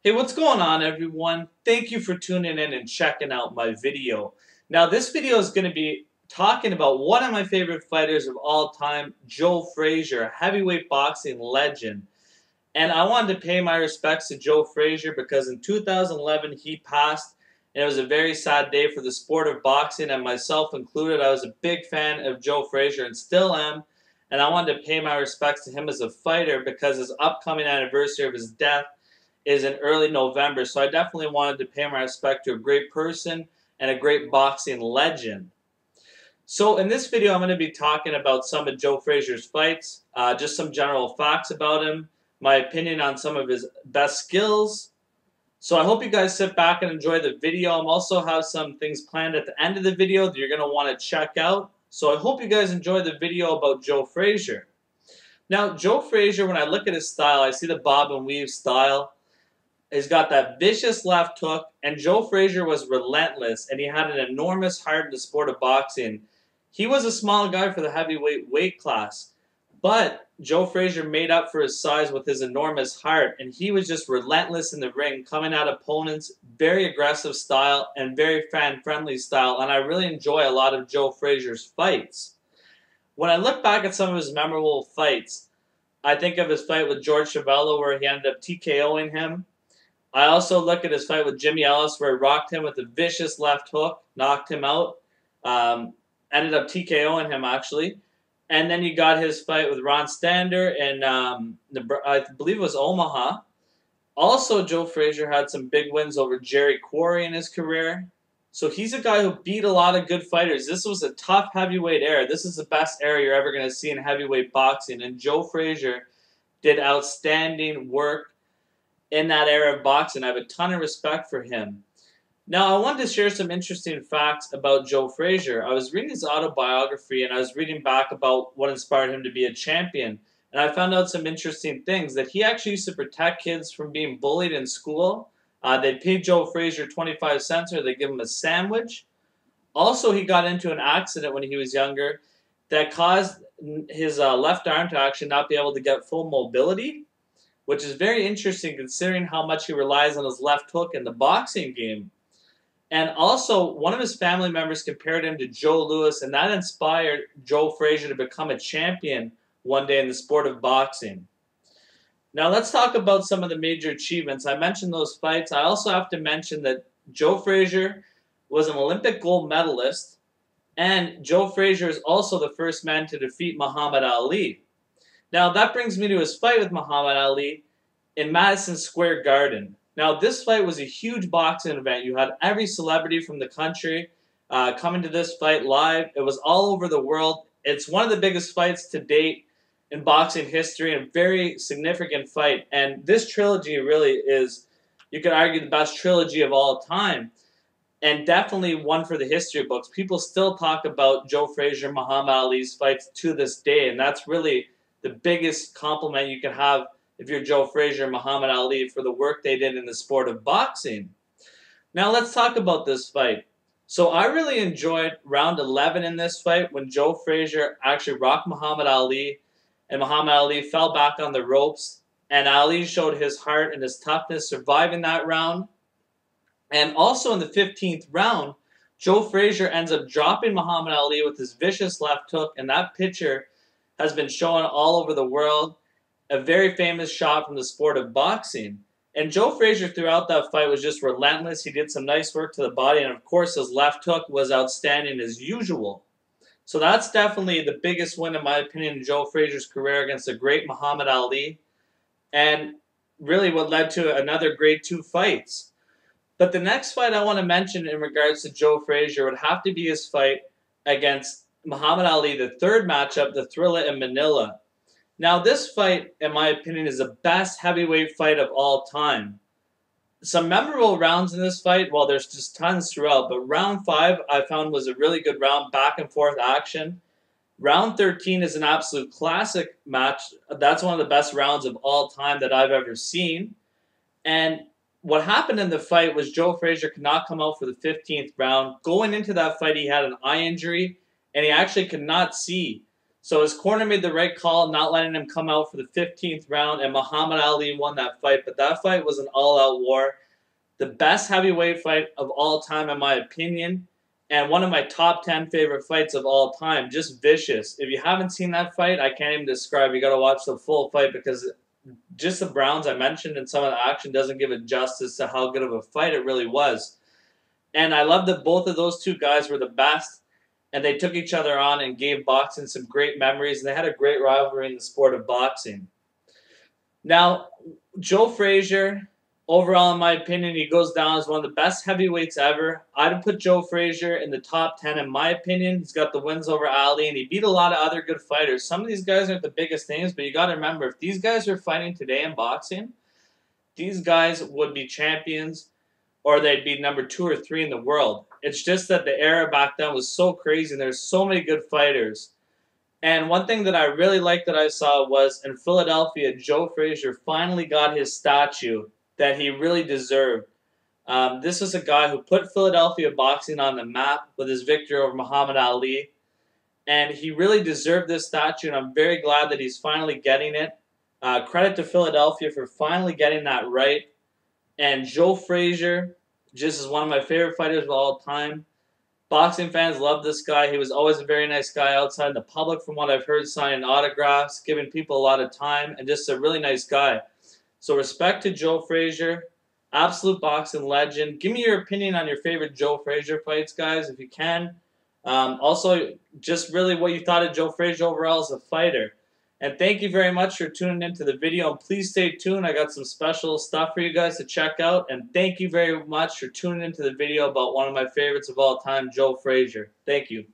Hey, what's going on, everyone? Thank you for tuning in and checking out my video. Now, this video is going to be talking about one of my favorite fighters of all time, Joe Frazier, a heavyweight boxing legend. And I wanted to pay my respects to Joe Frazier because in 2011 he passed, and it was a very sad day for the sport of boxing, and myself included. I was a big fan of Joe Frazier and still am, and I wanted to pay my respects to him as a fighter because his upcoming anniversary of his death is in early November. So I definitely wanted to pay my respect to a great person and a great boxing legend. So in this video, I'm going to be talking about some of Joe Frazier's fights, just some general facts about him, my opinion on some of his best skills. So I hope you guys sit back and enjoy the video. I'm also have some things planned at the end of the video that you're going to want to check out. So I hope you guys enjoy the video about Joe Frazier. Now, Joe Frazier, when I look at his style, I see the bob and weave style. He's got that vicious left hook, and Joe Frazier was relentless, and he had an enormous heart in the sport of boxing. He was a small guy for the heavyweight weight class, but Joe Frazier made up for his size with his enormous heart, and he was just relentless in the ring, coming at opponents, very aggressive style and very fan-friendly style, and I really enjoy a lot of Joe Frazier's fights. When I look back at some of his memorable fights, I think of his fight with George Chavello where he ended up TKOing him. I also look at his fight with Jimmy Ellis where he rocked him with a vicious left hook, knocked him out, ended up TKOing him actually. And then you got his fight with Ron Stander in, I believe it was Omaha. Also, Joe Frazier had some big wins over Jerry Quarry in his career. So he's a guy who beat a lot of good fighters. This was a tough heavyweight era. This is the best era you're ever going to see in heavyweight boxing. And Joe Frazier did outstanding work in that era of boxing. I have a ton of respect for him. Now, I wanted to share some interesting facts about Joe Frazier. I was reading his autobiography, and I was reading back about what inspired him to be a champion. And I found out some interesting things, that he actually used to protect kids from being bullied in school. They'd pay Joe Frazier 25 cents or they'd give him a sandwich. Also, he got into an accident when he was younger that caused his left arm to actually not be able to get full mobility, which is very interesting considering how much he relies on his left hook in the boxing game. And also, one of his family members compared him to Joe Louis, and that inspired Joe Frazier to become a champion one day in the sport of boxing. Now, let's talk about some of the major achievements. I mentioned those fights. I also have to mention that Joe Frazier was an Olympic gold medalist, and Joe Frazier is also the first man to defeat Muhammad Ali. Now, that brings me to his fight with Muhammad Ali in Madison Square Garden. Now, this fight was a huge boxing event. You had every celebrity from the country coming to this fight live. It was all over the world. It's one of the biggest fights to date in boxing history, and a very significant fight. And this trilogy really is, you could argue, the best trilogy of all time, and definitely one for the history books. People still talk about Joe Frazier, Muhammad Ali's fights to this day, and that's really the biggest compliment you can have if you're Joe Frazier, Muhammad Ali, for the work they did in the sport of boxing. Now let's talk about this fight. So I really enjoyed round 11 in this fight when Joe Frazier actually rocked Muhammad Ali, and Muhammad Ali fell back on the ropes, and Ali showed his heart and his toughness surviving that round. And also in the 15th round, Joe Frazier ends up dropping Muhammad Ali with his vicious left hook, and that picture has been shown all over the world. A very famous shot from the sport of boxing. And Joe Frazier throughout that fight was just relentless. He did some nice work to the body, and of course his left hook was outstanding as usual. So that's definitely the biggest win, in my opinion, in Joe Frazier's career against the great Muhammad Ali, and really what led to another great 2 fights. But the next fight I want to mention in regards to Joe Frazier would have to be his fight against Muhammad Ali, the third matchup, the Thrilla in Manila. Now, this fight, in my opinion, is the best heavyweight fight of all time. Some memorable rounds in this fight, well, there's just tons throughout, but round 5 I found was a really good round, back and forth action. Round 13 is an absolute classic match. That's one of the best rounds of all time that I've ever seen. And what happened in the fight was Joe Frazier could not come out for the 15th round. Going into that fight, he had an eye injury, and he actually could not see. So his corner made the right call, not letting him come out for the 15th round, and Muhammad Ali won that fight. But that fight was an all-out war. The best heavyweight fight of all time, in my opinion, and one of my top 10 favorite fights of all time. Just vicious. If you haven't seen that fight, I can't even describe. You got to watch the full fight because just the Browns I mentioned and some of the action doesn't give it justice to how good of a fight it really was. And I love that both of those two guys were the best, and they took each other on and gave boxing some great memories, and they had a great rivalry in the sport of boxing. Now, Joe Frazier, overall, in my opinion, he goes down as one of the best heavyweights ever. I'd put Joe Frazier in the top 10, in my opinion. He's got the wins over Ali, and he beat a lot of other good fighters. Some of these guys aren't the biggest names, but you got to remember, if these guys were fighting today in boxing, these guys would be champions, or they'd be number 2 or 3 in the world. It's just that the era back then was so crazy, and there's so many good fighters. And one thing that I really liked that I saw was in Philadelphia, Joe Frazier finally got his statue that he really deserved. This was a guy who put Philadelphia boxing on the map with his victory over Muhammad Ali. And he really deserved this statue, and I'm very glad that he's finally getting it. Credit to Philadelphia for finally getting that right. And Joe Frazier just is one of my favorite fighters of all time. Boxing fans love this guy. He was always a very nice guy outside in the public, from what I've heard, signing autographs, giving people a lot of time, and just a really nice guy. So respect to Joe Frazier, absolute boxing legend. Give me your opinion on your favorite Joe Frazier fights, guys, if you can. Also, just really what you thought of Joe Frazier overall as a fighter. And thank you very much for tuning into the video. And please stay tuned. I got some special stuff for you guys to check out. And thank you very much for tuning into the video about one of my favorites of all time, Joe Frazier. Thank you.